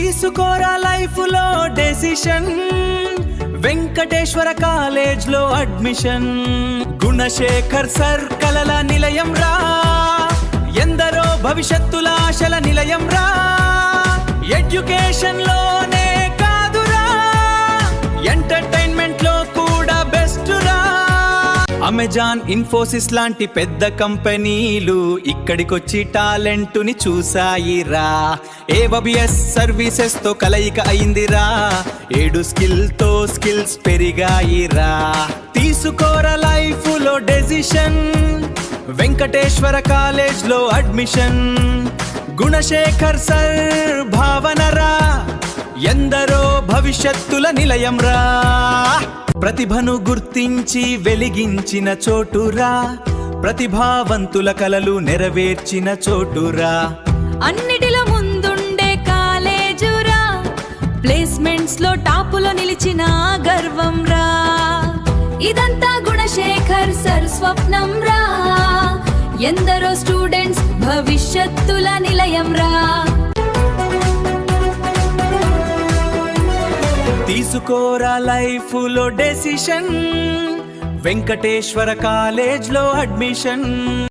తీసుకోరా లైఫ్ లో decision, Venkateswara college లో అడ్మిషన్. గుణశేఖర్ సర్ కలల నిలయం రా, ఎందరో భవిష్యత్తుల ఆశల నిలయం రా. ఎడ్యుకేషన్ లోనే కాదురా, ఎంటర్టైన్మెంట్ లో కూడా బెస్ట్ రా. అమెజాన్, ఇన్ఫోసిస్ లాంటి పెద్ద కంపెనీలు ఇక్కడికొచ్చి టాలెంటుని చూసాయిరా. AWS సర్వీసెస్ తో కలయిక అయిందిరా, 7 స్కిల్ తో స్కిల్స్ పెరిగాయిరా. తీసుకోరా లైఫ్ లో డెసిషన్, వెంకటేశ్వర కాలేజ్ లో అడ్మిషన్. గుణశేఖర్ సర్ భావనరా, ఎందరో భవిష్యత్తుల నిలయం రా. ప్రతిభను గుర్తించి వెలిగించిన చోటురా, ప్రతిభావంతుల కలలు నెరవేర్చిన చోటురా. అన్నిటిలో ముందుండే కాలేజురా, ప్లేస్మెంట్స్ లో టాపులో నిలిచిన గర్వం రా. ఇదంతా గుణశేఖర్ సర్ స్వప్నం రా, ఎందరో స్టూడెంట్స్ భవిష్యత్తుల నిలయం రా. తీసుకోరా లైఫ్ లో డెసిషన్, వెంకటేశ్వర కాలేజ్ లో అడ్మిషన్.